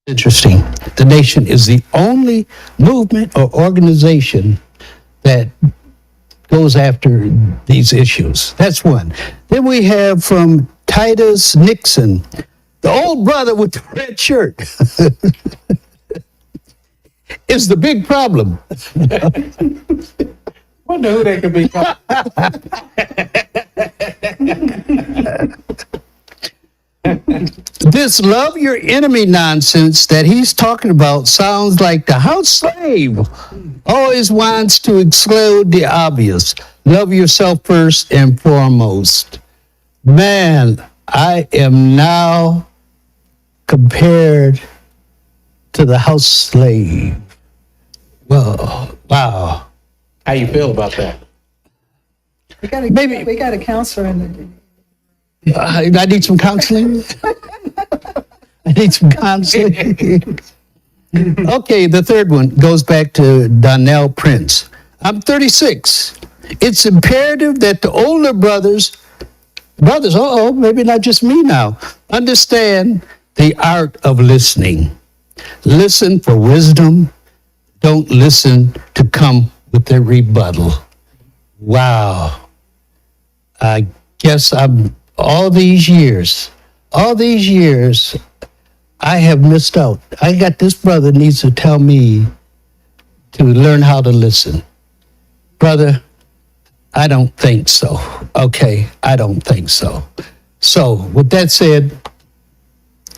Interesting. The Nation is the only movement or organization that goes after these issues. That's one. Then we have from Titus Nixon, the old brother with the red shirt, is the big problem. Wonder who that could be. This love your enemy nonsense that he's talking about sounds like the house slave always wants to exclude the obvious. Love yourself first and foremost. Man, I am now compared to the house slave. Well, wow. How you feel about that? Maybe We got a counselor in the. I need some counseling. I need some counseling. Okay, the third one goes back to Donnell Prince. I'm 36. It's imperative that the older brothers, maybe not just me now, understand the art of listening. Listen for wisdom. Don't listen to come with a rebuttal. Wow. I guess all these years, I have missed out. I got this brother needs to tell me to learn how to listen. Brother, I don't think so. Okay, I don't think so. So, with that said,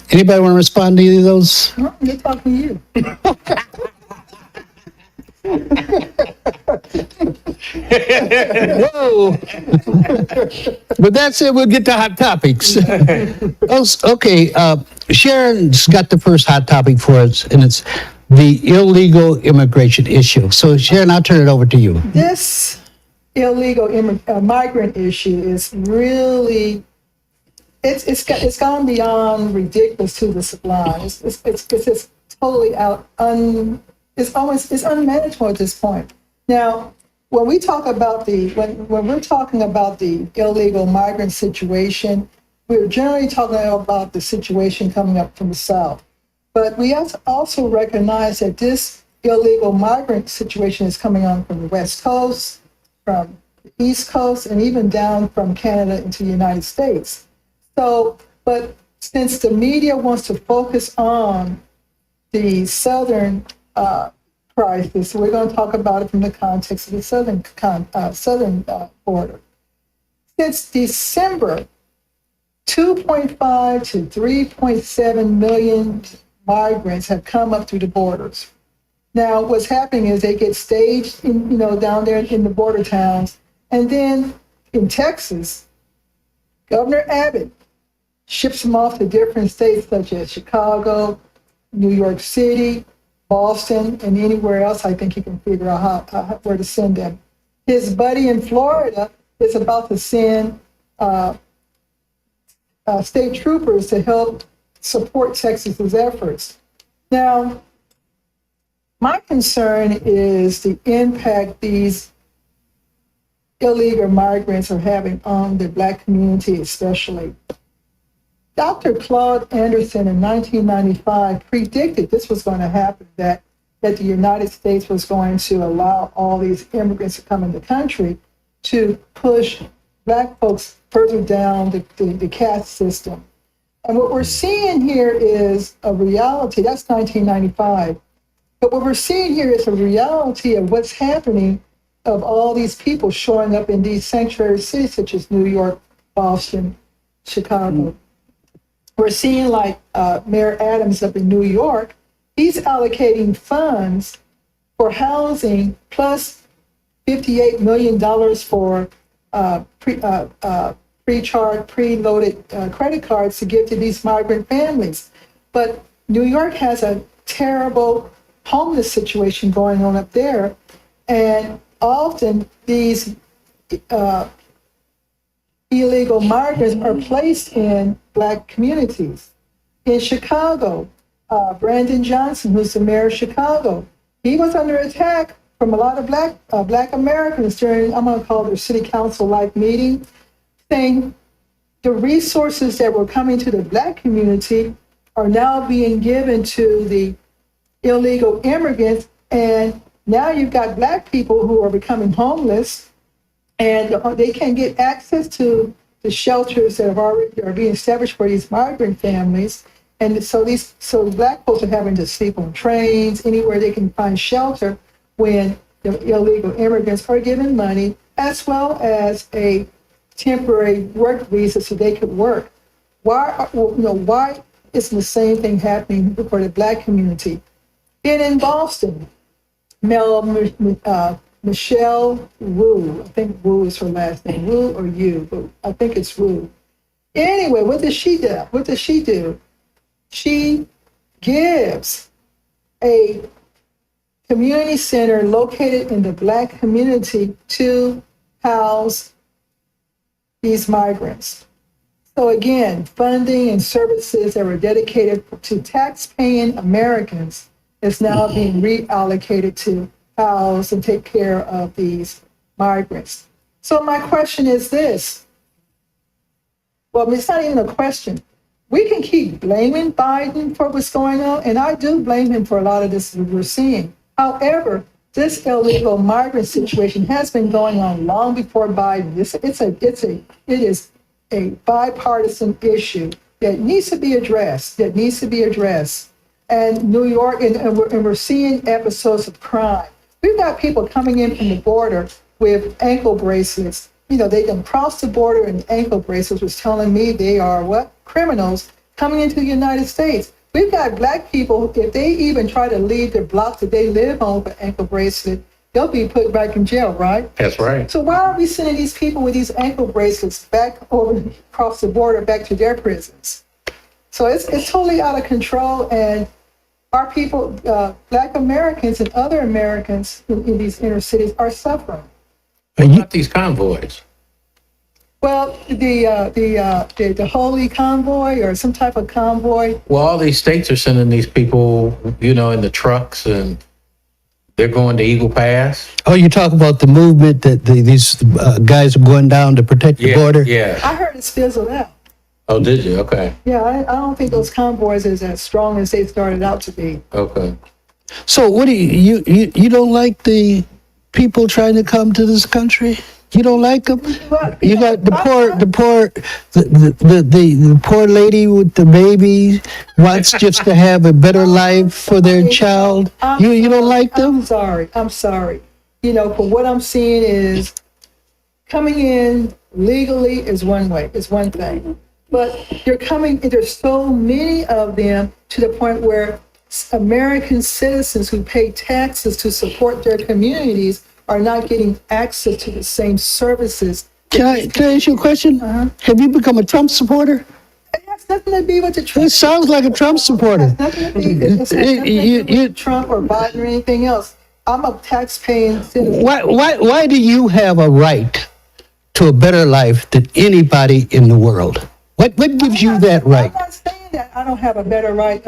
anybody want to respond to any of those? Oh, they're talking to you. Whoa. With that said, we'll get to hot topics. Okay, Sharon's got the first hot topic for us, and it's the illegal immigration issue. So, Sharon, I'll turn it over to you. This illegal migrant issue is really, it's gone beyond ridiculous to the sublime. It's just totally it's unmanageable at this point. Now, when we talk about when we're talking about the illegal migrant situation, we're generally talking about the situation coming up from the south. But we also recognize that this illegal migrant situation is coming on from the West Coast, from the East Coast, and even down from Canada into the United States. So, but since the media wants to focus on the southern crisis, we're going to talk about it from the context of the southern border. Since December, 2.5 to 3.7 million migrants have come up through the borders. Now, what's happening is they get staged, down there in the border towns, and then in Texas, Governor Abbott ships them off to different states such as Chicago, New York City, Boston, and anywhere else I think he can figure out where to send them. His buddy in Florida is about to send state troopers to help support Texas's efforts. Now, my concern is the impact these illegal migrants are having on the Black community, especially. Dr. Claude Anderson in 1995 predicted this was going to happen, that the United States was going to allow all these immigrants to come in the country to push Black folks further down the caste system. And what we're seeing here is a reality. That's 1995. But what we're seeing here is a reality of what's happening, of all these people showing up in these sanctuary cities such as New York, Boston, Chicago. We're seeing like Mayor Adams up in New York, he's allocating funds for housing plus $58 million for preloaded credit cards to give to these migrant families. But New York has a terrible homeless situation going on up there. And often these illegal migrants are placed in Black communities. In Chicago, Brandon Johnson, who's the mayor of Chicago, he was under attack from a lot of Black Americans during, I'm going to call it their city council-like meeting, saying the resources that were coming to the Black community are now being given to the illegal immigrants. And now you've got Black people who are becoming homeless, and they can't get access to the shelters that are being established for these migrant families. And so Black folks are having to sleep on trains, anywhere they can find shelter, when the illegal immigrants are given money as well as a temporary work visa so they could work. Why isn't the same thing happening for the Black community? And in Boston, Michelle Wu, I think Wu is her last name, Wu or Yu, but I think it's Wu. Anyway, what does she do? She gives a community center located in the Black community to house these migrants. So again, funding and services that were dedicated to tax-paying Americans is now being reallocated to house and take care of these migrants. So my question is this. Well, it's not even a question. We can keep blaming Biden for what's going on, and I do blame him for a lot of this that we're seeing. However, this illegal migrant situation has been going on long before Biden. It is a bipartisan issue that needs to be addressed. And New York, and we're seeing episodes of crime. We've got people coming in from the border with ankle bracelets. They can cross the border in ankle bracelets, which is telling me they are what? Criminals coming into the United States. We've got Black people, if they even try to leave the block that they live on with an ankle bracelet, they'll be put back in jail, right? That's right. So why are we sending these people with these ankle bracelets back over across the border back to their prisons? So it's totally out of control, and our people, Black Americans and other Americans in these inner cities are suffering. What about these convoys? Well, the Holy Convoy or some type of convoy. Well, all these states are sending these people, in the trucks, and they're going to Eagle Pass. Oh, you talk about the movement that these guys are going down to protect the border? Yeah. I heard it's fizzled out. Oh, did you? Okay. Yeah, I don't think those convoys is as strong as they started out to be. Okay. So what do you don't like the people trying to come to this country? You don't like them? Well, You got the poor lady with the baby wants just to have a better life for their child. You don't like them? I'm sorry. For what I'm seeing is coming in legally is one thing. But there's so many of them to the point where American citizens who pay taxes to support their communities are not getting access to the same services. Can I ask you a question? Have you become a Trump supporter? It has nothing to do with the Trump. It sounds like a Trump supporter. It's nothing to do with Trump or Biden or anything else. I'm a tax-paying citizen. Why do you have a right to a better life than anybody in the world? What gives you that right? I'm not saying that I don't have a better right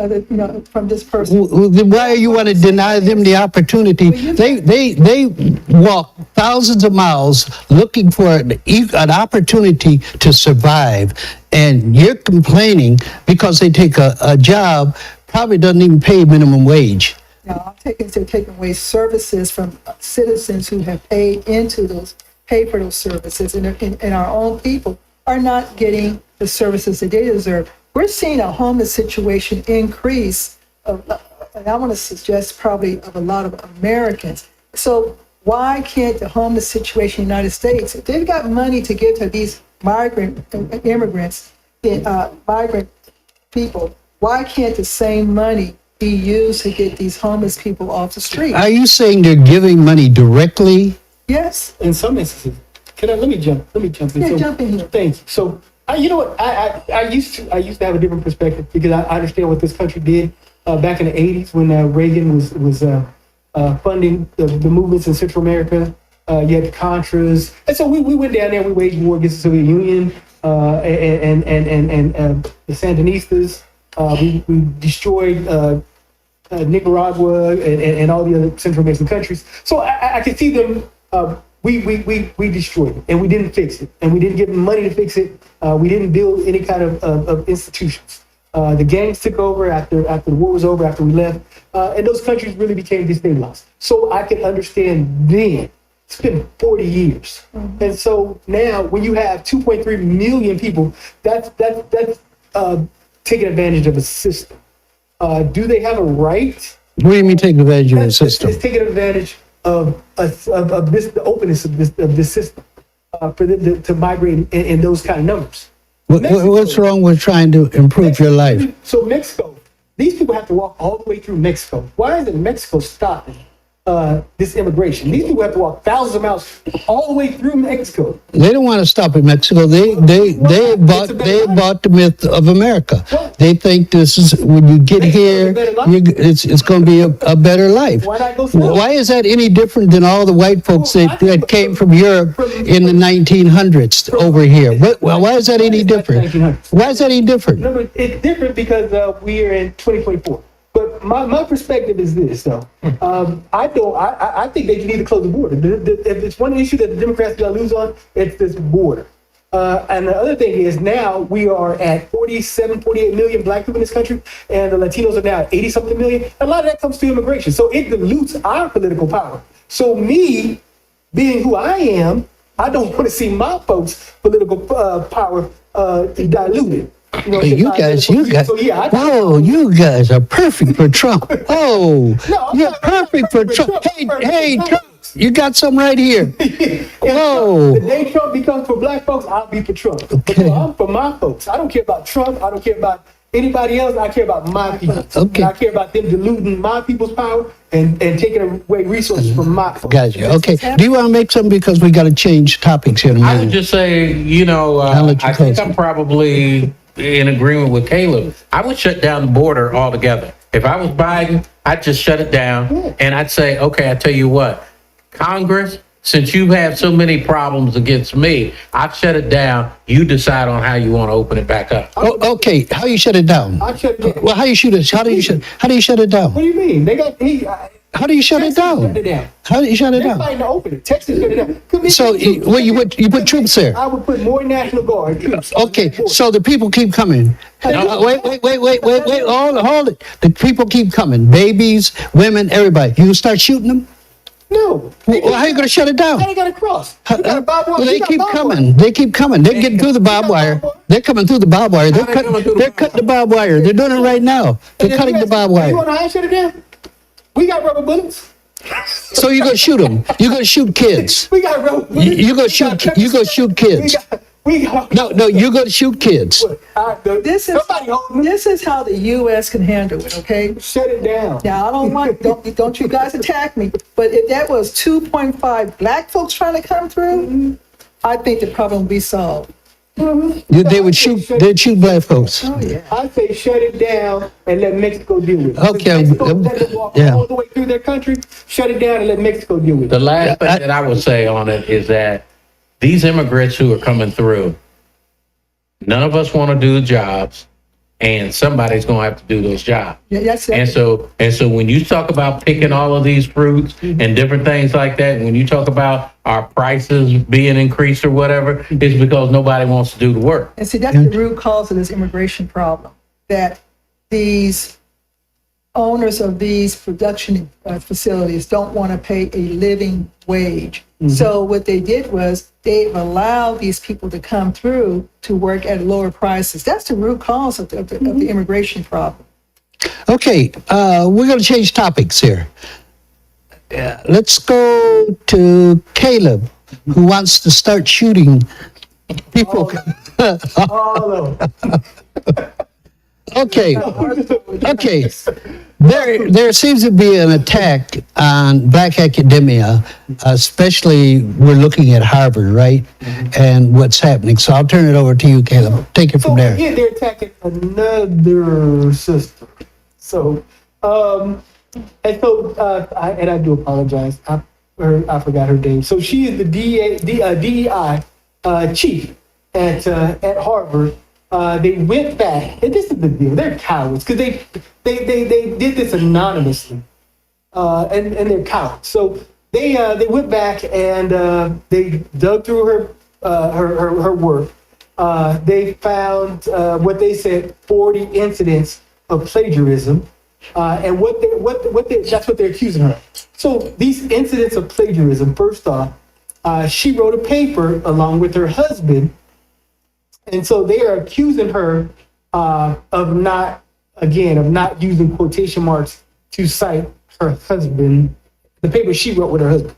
from this person. Then why you want to deny them the opportunity? They walk thousands of miles looking for an opportunity to survive, and you're complaining because they take a job probably doesn't even pay minimum wage. Now, they're taking away services from citizens who have paid for those services, and our own people are not getting the services that they deserve. We're seeing a homeless situation increase, and I want to suggest probably of a lot of Americans. So why can't the homeless situation in the United States, if they've got money to give to these migrant immigrants, migrant people, why can't the same money be used to get these homeless people off the street? Are you saying they're giving money directly? Yes. In some instances, let me jump in. Yeah, jump in here. Thank you. So, you know what? I used to have a different perspective because I understand what this country did back in the '80s when Reagan was funding the movements in Central America. You had the Contras, and so we went down there. We waged war against the Soviet Union and the Sandinistas. We destroyed Nicaragua and all the other Central American countries. So I could see them. We destroyed it, and we didn't fix it, and we didn't give them money to fix it. We didn't build any kind of institutions. The gangs took over after the war was over, after we left, and those countries really became destabilized. So I can understand then. It's been 40 years. And so now when you have 2.3 million people, that's taking advantage of a system. Do they have a right? What do you mean take advantage of the system? It's taking advantage of this, the openness of this system for them to migrate in those kind of numbers. What's wrong with trying to improve your life? So Mexico, these people have to walk all the way through Mexico. Why isn't Mexico stopping this immigration? These people have to walk thousands of miles all the way through Mexico. They don't want to stop in Mexico. They bought the myth of America. They think this is when you get here, it's going to be a better life. Why not go south? Why is that any different than all the white folks that came from Europe in the 1900s over here? Why is that any different? Why is that any different? No, it's different because we are in 2024. But my perspective is this, though. I think they need to close the border. If it's one issue that the Democrats got to lose on, it's this border. And the other thing is now we are at 47, 48 million black people in this country, and the Latinos are now at 80 something million. A lot of that comes through immigration. So it dilutes our political power. So me being who I am, I don't want to see my folks' political power diluted. You guys, whoa, you guys are perfect for Trump. Oh, you're perfect for Trump. Hey, Trump, you got some right here. Whoa. The day Trump becomes for black folks, I'll be for Trump. Okay. I'm for my folks. I don't care about Trump. I don't care about anybody else. I care about my people. Okay. And I care about them diluting my people's power and taking away resources from my folks. Gotcha. Okay. Do you want to make something because we got to change topics here in a I would minute? just say, I think I'm probably in agreement with Caleb. I would shut down the border altogether. If I was Biden, I'd just shut it down and I'd say, okay, I tell you what, Congress, since you have so many problems against me, I've shut it down. You decide on how you want to open it back up. Oh, okay. How you shut it down? I shut it down. Well, how do you shut it down? What do you mean? How do you shut it down? Shut it down. How do you shut it They're down? fighting to open it. Texas shut it down. So, you put troops there. I would put more National Guard troops. Okay, so the people keep coming. Wait, hold it. The people keep coming. Babies, women, everybody. You start shooting them? No. Well, how are you going to shut it down? How they got to cross? You got a barbed wire. Well, they You got keep barbed coming. wire. They keep coming. They're getting through the barbed wire. They're coming through the barbed wire. They're cutting the barbed wire. They're doing it right now. They're cutting the barbed You wire. want to high shut it down? We got rubber bullets. So you're going to shoot them. You're going to shoot kids. We got rubber bullets. You're going to shoot kids. We got. No, you're going to shoot kids. This is how the U.S. can handle it. Okay. Shut it down. Now don't you guys attack me. But if that was 2.5 black folks trying to come through, I think the problem would be solved. They'd shoot black folks. Oh yeah. I say shut it down and let Mexico deal with it. Okay, Mexico let them walk all the way through their country. Shut it down and let Mexico deal with it. The last thing that I would say on it is that these immigrants who are coming through, none of us want to do the jobs, and somebody's going to have to do those jobs. Yeah, that's And so when you talk about picking all of these fruits and different things like that, when you talk about our prices being increased or whatever, it's because nobody wants to do the work. And see, that's the root cause of this immigration problem, that these owners of these production facilities don't want to pay a living wage. So what they did was they've allowed these people to come through to work at lower prices. That's the root cause of the immigration problem. Okay, we're going to change topics here. Let's go to Caleb, who wants to start shooting people. All of them. Okay. There seems to be an attack on black academia, especially we're looking at Harvard, right? And what's happening. So I'll turn it over to you, Caleb. Take it from there. Again, they're attacking another system. So, I do apologize. I forgot her name. So she is the DEI chief at Harvard. They went back, and this is the deal. They're cowards because they did this anonymously, and they're cowards. So they went back and they dug through her work, they found what they said 40 incidents of plagiarism, and that's what they're accusing her of. So these incidents of plagiarism, first off, she wrote a paper along with her husband, and so they are accusing her of not using quotation marks to cite her husband, the paper she wrote with her husband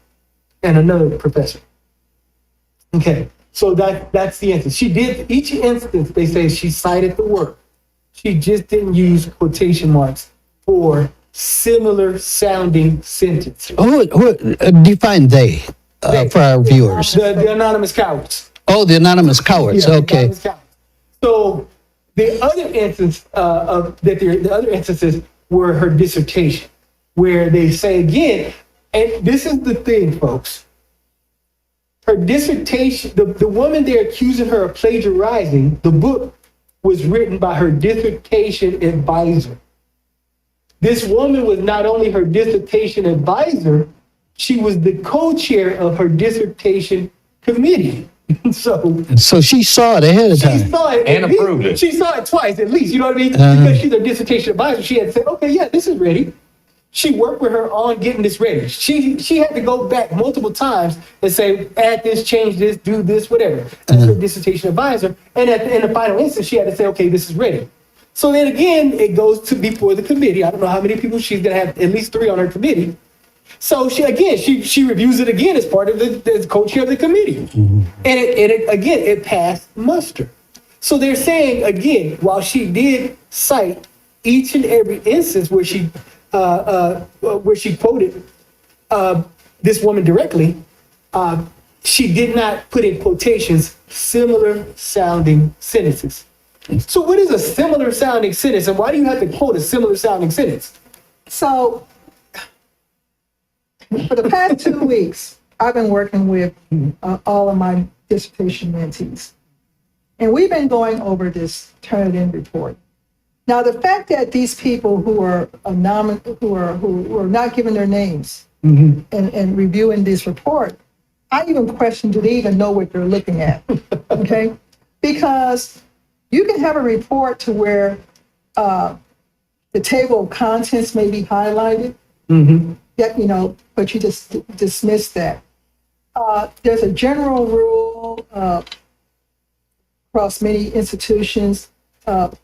and another professor. Okay, so that's the instance. She did each instance. They say she cited the work. She just didn't use quotation marks for similar sounding sentences. Define they for our viewers. The anonymous cowards. Oh, the anonymous cowards. Yeah, Okay. anonymous cowards. So the other instance the other instances were her dissertation, where they say again, and this is the thing, folks. Her dissertation, the woman they're accusing her of plagiarizing, the book was written by her dissertation advisor. This woman was not only her dissertation advisor, she was the co-chair of her dissertation committee. So she saw it ahead of time. She saw it and approved it. She saw it twice at least, you know what I mean? Because she's a dissertation advisor, she had to say, okay, yeah, this is ready. She worked with her on getting this ready. She had to go back multiple times and say, add this, change this, do this, whatever. That's her dissertation advisor. And in the final instance, she had to say, okay, this is ready. So then again, it goes to before the committee. I don't know how many people she's going to have, at least 3 on her committee. So she reviews it again as part of the co-chair of the committee. Mm-hmm. And it passed muster. So they're saying, again, while she did cite each and every instance where she quoted this woman directly, she did not put in quotations similar sounding sentences. So what is a similar sounding sentence, and why do you have to quote a similar sounding sentence? So for the past 2 weeks, I've been working with all of my dissertation mentees, and we've been going over this Turnitin report. Now, the fact that these people who are who are not giving their names and reviewing this report, I even question, do they even know what they're looking at? Okay, because you can have a report to where the table of contents may be highlighted. Yeah, but you just dismiss that. There's a general rule across many institutions.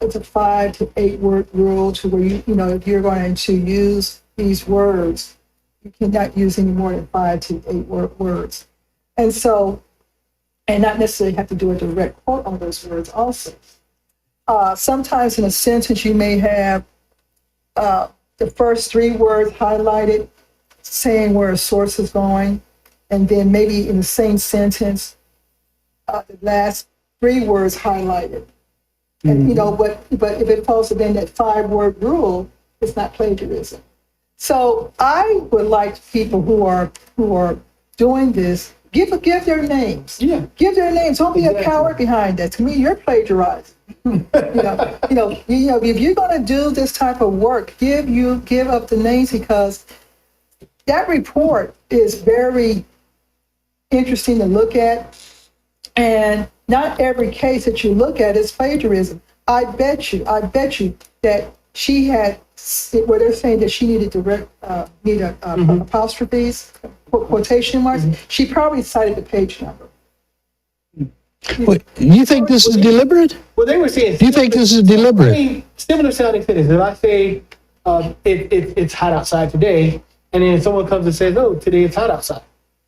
It's a 5 to 8 word rule to where if you're going to use these words, you cannot use any more than 5 to 8 words. And so, and not necessarily have to do a direct quote on those words also. Sometimes in a sentence, you may have the first 3 words highlighted, saying where a source is going, and then maybe in the same sentence, the last 3 words highlighted. And but if it falls within that 5 word rule, it's not plagiarism. So I would like people who are doing this, give their names. Yeah. Give their names. Don't be a coward behind that. To me, you're plagiarizing. If you're going to do this type of work, give up the names, because that report is very interesting to look at, and not every case that you look at is plagiarism. I bet you that she had, where they're saying that she needed apostrophes, quotation marks, she probably cited the page number. What, you think this is deliberate? Well, they were saying. Do you think this is deliberate? I mean, similar sounding sentences. If I say it's hot outside today, and then someone comes and says, "Oh, today it's hot outside,"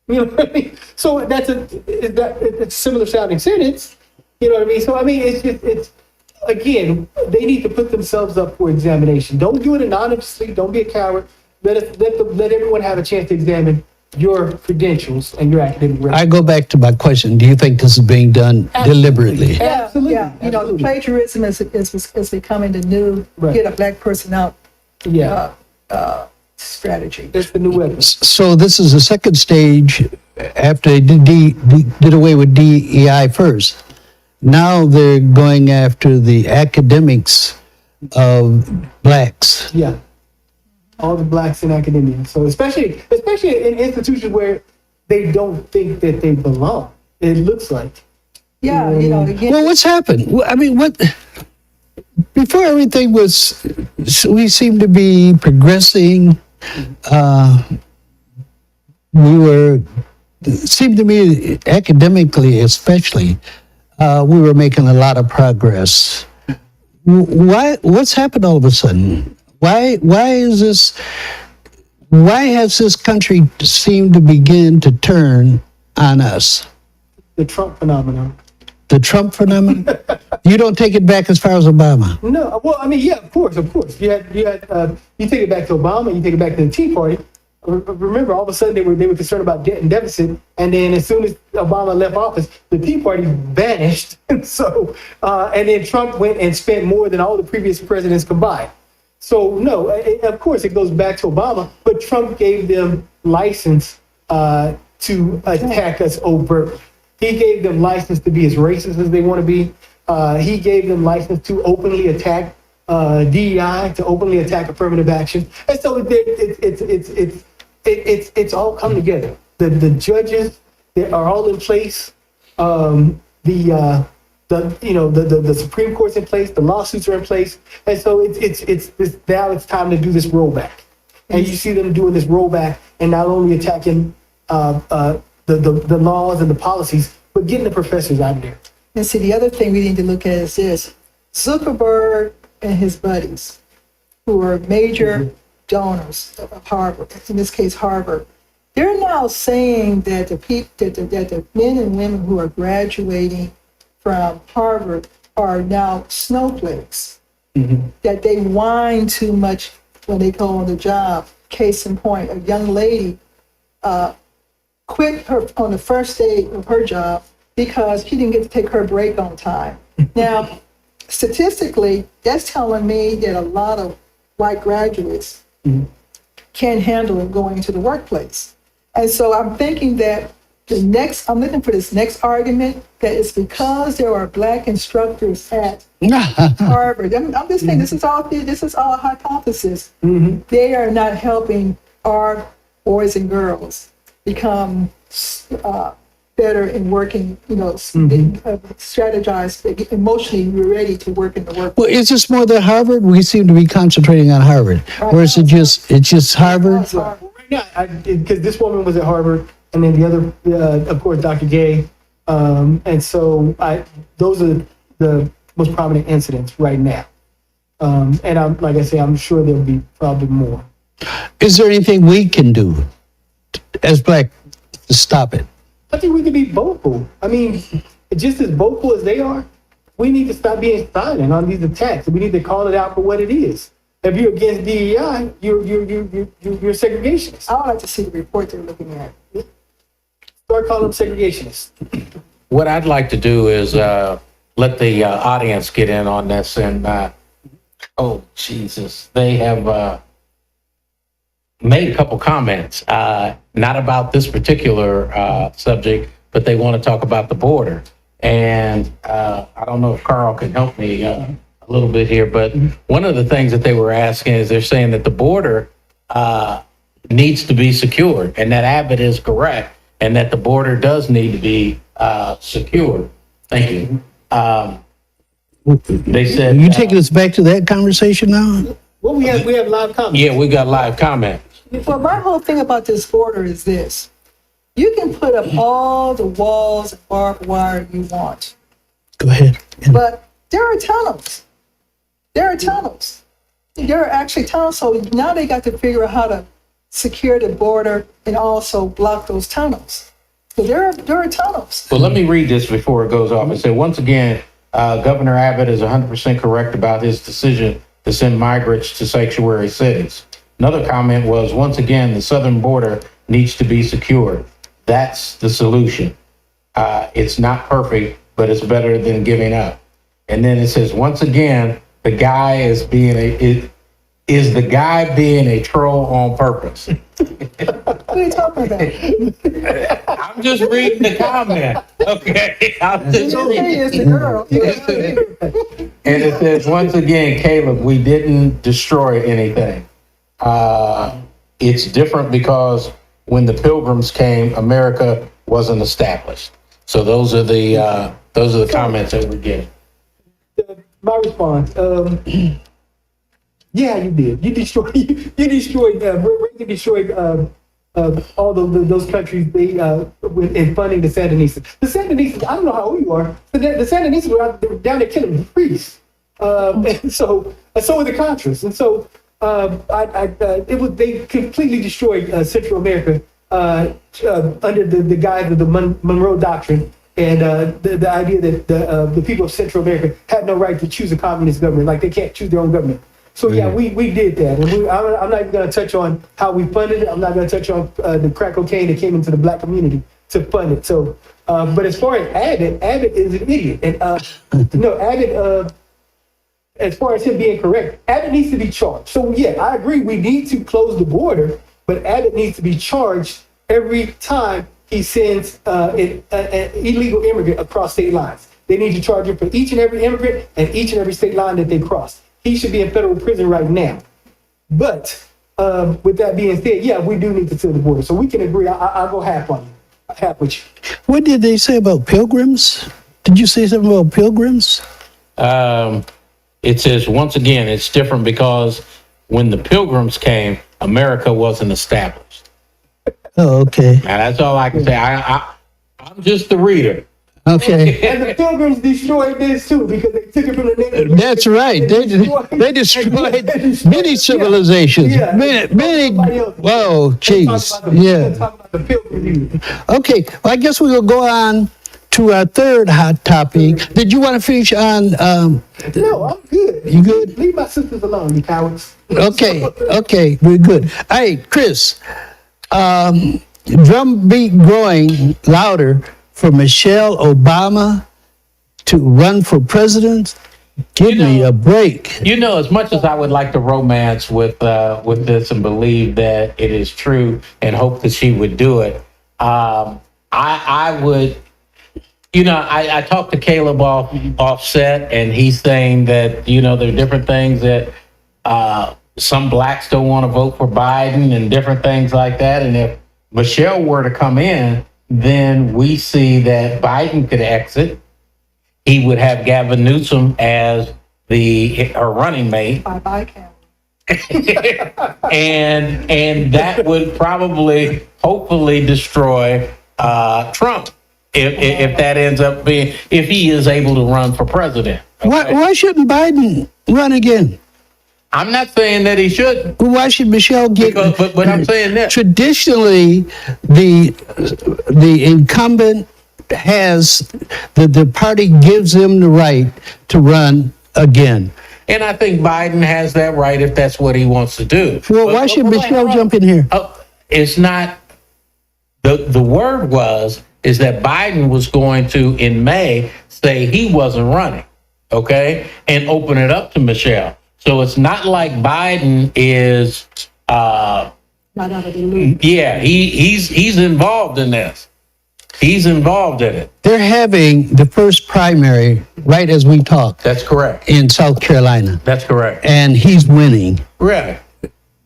you know what I mean? So it's a similar sounding sentence. You know what I mean? So I mean, it's again, they need to put themselves up for examination. Don't do it anonymously. Don't be a coward. Let everyone have a chance to examine your credentials and your academic record. I go back to my question. Do you think this is being done deliberately? Absolutely. Yeah. The plagiarism is becoming the new get a black person out strategy. That's the new weapon. So this is the second stage after they did away with DEI first. Now they're going after the academics of blacks. Yeah. All the blacks in academia. So especially in institutions where they don't think that they belong, it looks like. Yeah, again. Well, what's happened? I mean, what? Before everything was, we seemed to be progressing. We were, seemed to me, academically especially, we were making a lot of progress. Why? What's happened all of a sudden? Why is this? Why has this country seemed to begin to turn on us? The Trump phenomenon. The Trump phenomenon? You don't take it back as far as Obama? No, well, I mean, yeah, of course. You take it back to Obama, you take it back to the Tea Party. Remember, all of a sudden they were concerned about debt and deficit, and then as soon as Obama left office, the Tea Party vanished. And so, and then Trump went and spent more than all the previous presidents combined. So no, of course it goes back to Obama, but Trump gave them license to attack us overtly. He gave them license to be as racist as they want to be. He gave them license to openly attack DEI, to openly attack affirmative action, and so it's all come together. The judges, they are all in place. The Supreme Court's in place. The lawsuits are in place, and so it's now it's time to do this rollback. And you see them doing this rollback, and not only attacking the laws and the policies, but getting the professors out of there. And see, the other thing we need to look at is this: Zuckerberg and his buddies, who are major donors of Harvard, in this case Harvard, they're now saying that the men and women who are graduating from Harvard are now snowflakes. Mm-hmm. That they whine too much when they go on the job. Case in point, a young lady quit her on the first day of her job because she didn't get to take her break on time. Now, statistically, that's telling me that a lot of white graduates can't handle going into the workplace. And so I'm thinking that I'm looking for this next argument, that it's because there are black instructors at Harvard. I'm just saying, this is all a hypothesis. Mm-hmm. They are not helping our boys and girls become better in working, strategize, emotionally ready to work in the workplace. Well, is this more than Harvard? We seem to be concentrating on Harvard. Right, or is it's just Harvard? Right now, because this woman was at Harvard, and then the other, of course, Dr. Gay. And so those are the most prominent incidents right now. And like I say, I'm sure there'll be probably more. Is there anything we can do as black to stop it? I think we can be vocal. I mean, just as vocal as they are, we need to stop being silent on these attacks. We need to call it out for what it is. If you're against DEI, you're segregationist. I would like to see the report they're looking at. Start calling them segregationists. What I'd like to do is let the audience get in on this. And, oh, Jesus, they have made a couple comments, not about this particular subject, but they want to talk about the border. And I don't know if Carl can help me a little bit here, but one of the things that they were asking is they're saying that the border needs to be secured, and that Abbott is correct, and that the border does need to be secured. Thank you. They said... You taking us back to that conversation now? Well, we have live comments. Yeah, we got live comments. Well, my whole thing about this border is this. You can put up all the walls and barbed wire you want. Go ahead. Yeah. But there are tunnels. There are actually tunnels. So now they got to figure out how to secure the border and also block those tunnels. So there are tunnels. Well, let me read this before it goes off. It said, once again, Governor Abbott is 100% correct about his decision to send migrants to sanctuary cities. Another comment was, once again, the southern border needs to be secured. That's the solution. It's not perfect, but it's better than giving up. And then it says, once again, the guy is being a troll on purpose. What are you talking about? I'm just reading the comment. Okay. I'm just reading. It's the girl. And it says, once again, Caleb, we didn't destroy anything. It's different because when the Pilgrims came, America wasn't established. So those are the Those are the comments that we're getting. My response, yeah, you did. You destroyed. Reagan destroyed all those countries. In funding the Sandinistas. The Sandinistas. I don't know how old you are, but the Sandinistas were out there down there killing priests. And so were the Contras. And so they completely destroyed Central America under the guise of the Monroe Doctrine. And the idea that the people of Central America had no right to choose a communist government, like they can't choose their own government. So yeah, we did that, and I'm not even going to touch on how we funded it. I'm not going to touch on the crack cocaine that came into the black community to fund it. So, but as far as Abbott is an idiot, and Abbott, as far as him being correct, Abbott needs to be charged. So yeah, I agree. We need to close the border, but Abbott needs to be charged every time he sends an illegal immigrant across state lines. They need to charge him for each and every immigrant and each and every state line that they cross. He should be in federal prison right now. But with that being said, yeah, we do need to seal the border. So we can agree. I'll go half on you. Half with you. What did they say about pilgrims? Did you say something about pilgrims? It says, once again, it's different because when the pilgrims came, America wasn't established. Oh, okay. Now, that's all I can say. I'm just the reader. Okay. And the pilgrims destroyed this too because they took it from the Native. That's right. They destroyed many civilizations. Yeah. Many. Whoa, jeez. Yeah. Okay. Well, I guess we will go on to our third hot topic. Did you want to finish on? No, I'm good. You good? Leave my sisters alone, you cowards. Okay. We're good. Hey, Chris. Drumbeat growing louder for Michelle Obama to run for president. Give me a break. As much as I would like to romance with this and believe that it is true and hope that she would do it, I would. I talked to Caleb offset, and he's saying that there are different things that some blacks don't want to vote for Biden and different things like that. And if Michelle were to come in, then we see that Biden could exit. He would have Gavin Newsom as her running mate. Bye, Cam. and that would probably, hopefully, destroy Trump if that ends up being, if he is able to run for president. Okay? Why shouldn't Biden run again? I'm not saying that he should. Why should Michelle get? But I'm saying that traditionally, the incumbent has the party gives them the right to run again. And I think Biden has that right if that's what he wants to do. Well, why should Michelle jump in here? It's not. The word is that Biden was going to in May say he wasn't running, okay, and open it up to Michelle. So it's not like Biden is, not out of the loop. Yeah, he's involved in this. He's involved in it. They're having the first primary right as we talk. That's correct. In South Carolina. That's correct. And he's winning. Right.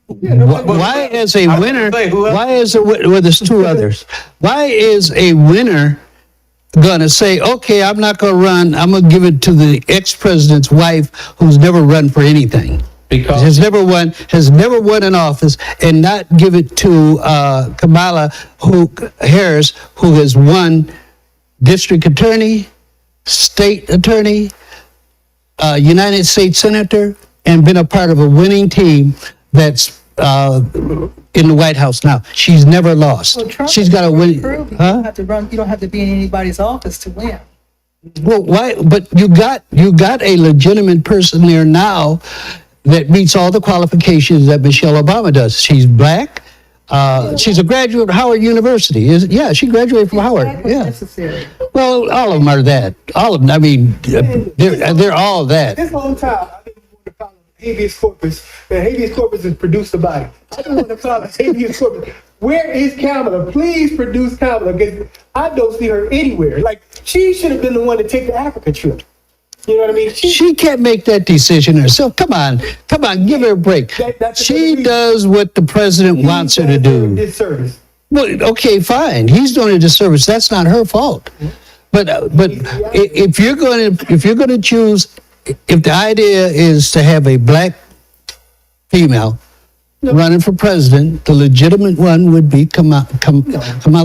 Why is a winner? Well, there's two others. Why is a winner going to say, okay, I'm not going to run. I'm going to give it to the ex-president's wife who's never run for anything. Because has never won an office, and not give it to Kamala Harris, who has won district attorney, state attorney, United States senator, and been a part of a winning team that's in the White House now. She's never lost. Well, she's got to win. You don't have to run. You don't have to be in anybody's office to win. Well, why? But you got a legitimate person there now that meets all the qualifications that Michelle Obama does. She's black. She's a graduate of Howard University. She graduated from Howard. Yeah. Necessary. Well, all of them are that. All of them. I mean, they're all that. This whole time, I didn't want to call it habeas corpus. And habeas corpus is produce the body. I didn't want to call it habeas corpus. Where is Kamala? Please produce Kamala, because I don't see her anywhere. Like, she should have been the one to take the Africa trip. You know what I mean? She can't make that decision herself. Come on, give her a break. She does what the president wants her to do. Disservice. Well, okay, fine. He's doing a disservice. That's not her fault. But if you're going to choose, if the idea is to have a black female running for president, the legitimate one would be Kamala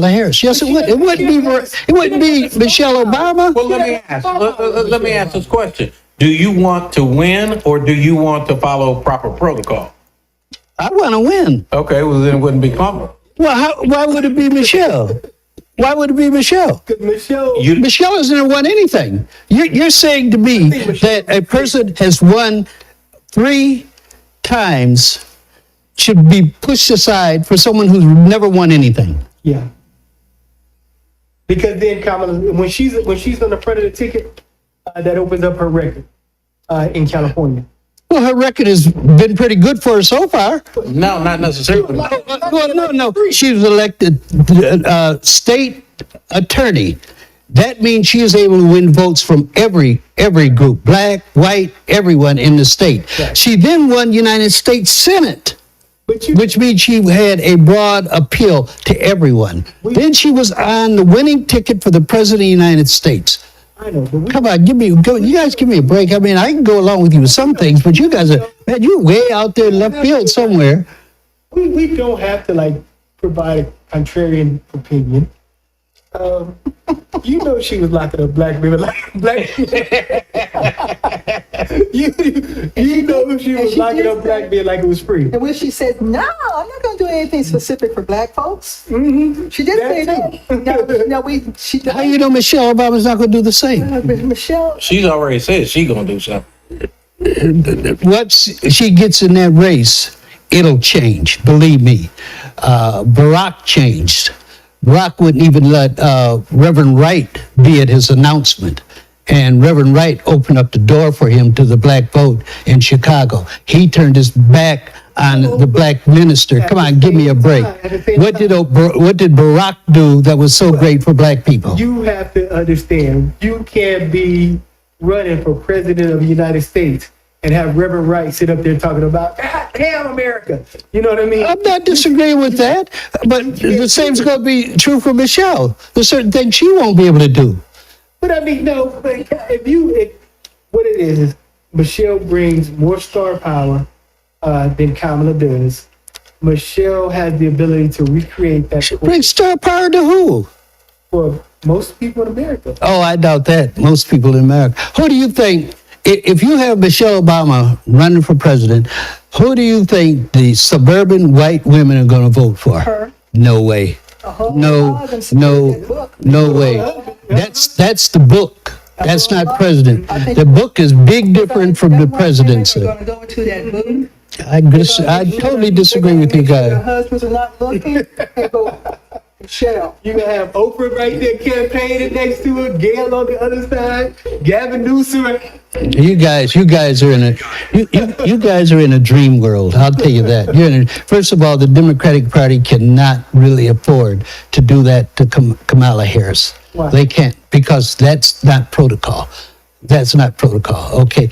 Harris. Yes, it would. It wouldn't be Michelle Obama. Well, let me ask this question. Do you want to win or do you want to follow proper protocol? I want to win. Okay, well then it wouldn't be Kamala. Well, why would it be Michelle? Why would it be Michelle? Michelle hasn't won anything. You're saying to me that a person has won 3 times should be pushed aside for someone who's never won anything. Yeah. Because then Kamala, when she's on the front of the ticket, that opens up her record in California. Well, her record has been pretty good for her so far. No, not necessarily. Well, no. She was elected state attorney. That means she is able to win votes from every group, black, white, everyone in the state. Right. She then won United States Senate, which means she had a broad appeal to everyone. Then she was on the winning ticket for the president of the United States. I know. Come on, you guys give me a break. I mean, I can go along with you with some things, but you guys man, you're way out there in left field somewhere. We don't have to provide a contrarian opinion. She was locking up black people black people. you know she was locking up black people like it was free. And when she said, "No, I'm not going to do anything specific for black folks," she did say that. She How you know Michelle Obama's not going to do the same? Michelle, She's already said she's gonna do something. Once she gets in that race, it'll change. Believe me. Barack changed. Barack wouldn't even let Reverend Wright be at his announcement. And Reverend Wright opened up the door for him to the black vote in Chicago. He turned his back on the black minister. Come on, give me a break. What did Barack do that was so great for black people? You have to understand, you can't be running for president of the United States and have Reverend Wright sit up there talking about, God damn America. You know what I mean? I'm not disagreeing with that, but the same's going to be true for Michelle. There's certain things she won't be able to do. But I mean, no, but what it is Michelle brings more star power than Kamala does. Michelle has the ability to recreate that. Bring star power to who? For most people in America. Oh, I doubt that. Most people in America. Who do you think, if you have Michelle Obama running for president, who do you think the suburban white women are going to vote for? Her. No way. No way. That's the book. That's not president. The book is big different from the presidency. Going to go into that book. I totally disagree with you Their guys. husbands are not looking. And go, Michelle. You're going to have Oprah right there campaigning next to her, Gail on the other side, Gavin Newsom. You guys are in you guys are in a dream world. I'll tell you that. First of all, the Democratic Party cannot really afford to do that to Kamala Harris. Why? They can't, because that's not protocol. That's not protocol. Okay.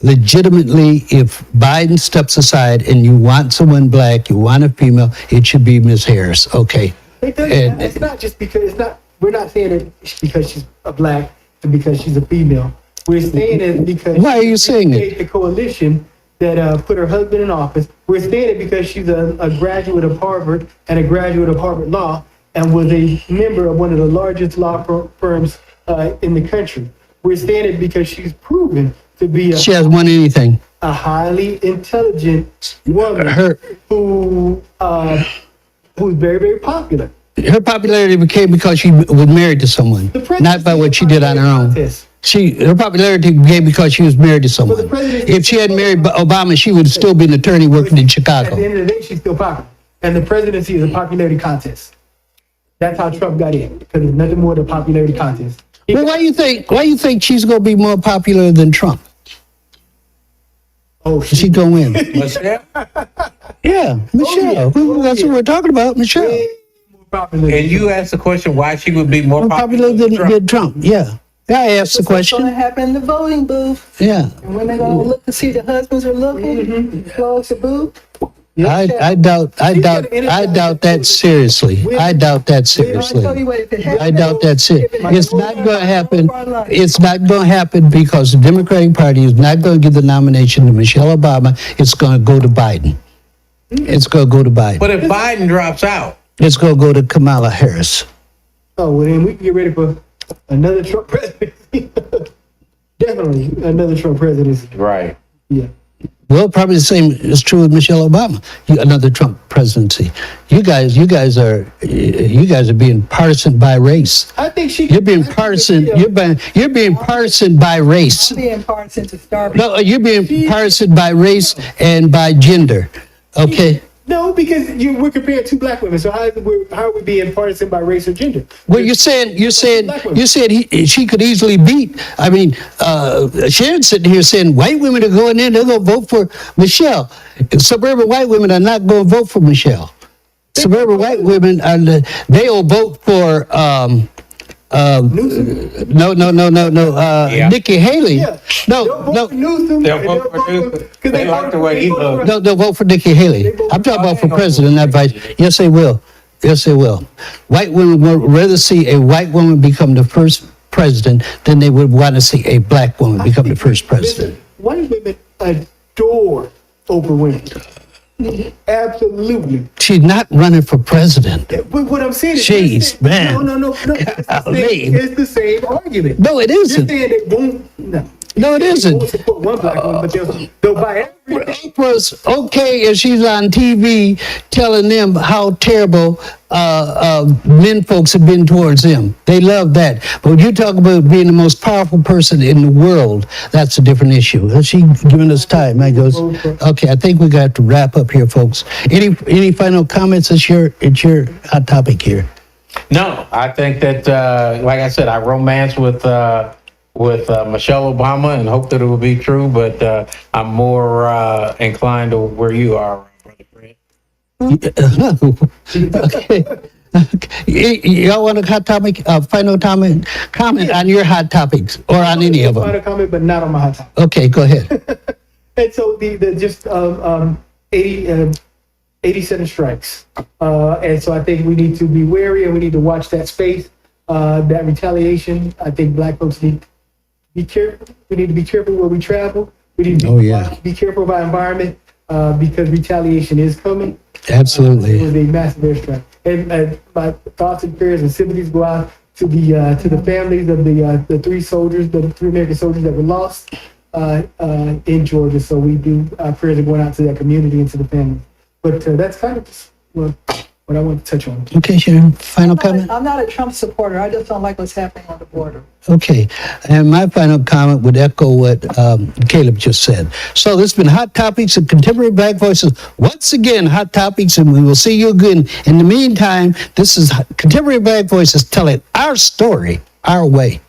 Legitimately, if Biden steps aside and you want someone black, you want a female, it should be Ms. Harris. Okay. It's not just because we're not saying it because she's a black and because she's a female. We're saying it because why are you saying it? The coalition that put her husband in office. We're saying it because she's a graduate of Harvard and a graduate of Harvard Law and was a member of one of the largest law firms in the country. We're saying it because she's proven to be she hasn't won anything. A highly intelligent woman who's very, very popular. Her popularity became because she was married to someone, not by what she did on her own. Her popularity became because she was married to someone. If she hadn't married Obama, she would still be an attorney working in Chicago. At the end of the day, she's still popular. And the presidency is a popularity contest. That's how Trump got in, because it's nothing more than a popularity contest. Well, why you think she's going to be more popular than Trump? Oh, she's going to win. Michelle? Yeah, Michelle. That's what we're talking about, Michelle. And you asked the question why she would be more popular than Trump. Yeah. I asked the question. What's going to happen in the voting booth? Yeah. And when they're going to look to see the husbands are looking, close the booth. I doubt that seriously. I doubt that seriously. I doubt that seriously. It's not going to happen. It's not going to happen because the Democratic Party is not going to give the nomination to Michelle Obama. It's going to go to Biden. It's going to go to Biden. But if Biden drops out, it's going to go to Kamala Harris. Oh, well, then we can get ready for another Trump presidency. Definitely another Trump presidency. right? Yeah. Well, probably the same is true with Michelle Obama. Another Trump presidency. You guys are being partisan by race. I think she. You're being partisan. You're being partisan by race. I'm being partisan to start. No, you're being partisan by race and by gender. Okay. No, because we're comparing two black women. So how are we being partisan by race or gender? Well, you said she could easily beat. I mean, Sharon's sitting here saying white women are going in, they're going to vote for Michelle. Suburban white women are not going to vote for Michelle. Suburban white women they will vote for Nikki Haley. Yeah. No. They'll vote for Newsom. They like the way he looks. No, they'll vote for Nikki Haley. I'm talking about for president, not vice. Yes, they will. Yes, they will. White women would rather see a white woman become the first president than they would want to see a black woman become the first president. White women adore Oprah Winfrey. Absolutely. She's not running for president. But what I'm saying is, Jeez, man. No. It's the same argument. No, it isn't. You're saying they won't. No, it They isn't. won't support one black woman, but they'll buy everything. Oprah's okay if she's on TV telling them how terrible men folks have been towards them. They love that. But when you talk about being the most powerful person in the world, that's a different issue. She giving us time. I goes, okay, I think we got to wrap up here, folks. Any final comments? It's your hot topic here. No, I think that, like I said, I romance with Michelle Obama and hope that it will be true, but I'm more inclined to where you are, Brother Fred. Okay. Y'all want a hot topic? Final comment on your hot topics or on any of them? Final comment, but not on my hot topic. Okay, go ahead. And so the just 87 strikes, and so I think we need to be wary and we need to watch that space, that retaliation. I think black folks need to be careful. We need to be careful where we travel. We need to be careful of our environment because retaliation is coming. Absolutely. It was a massive airstrike, and my thoughts and prayers and sympathies go out to the families of the three American soldiers that were lost in Georgia. So we do our prayers are going out to that community and to the families. But that's kind of just what I want to touch on. Okay, Sharon, final comment? I'm not a Trump supporter. I just don't like what's happening on the border. Okay, and my final comment would echo what Caleb just said. So this has been Hot Topics of Contemporary Black Voices. Once again, Hot Topics, and we will see you again. In the meantime, this is Contemporary Black Voices telling our story our way.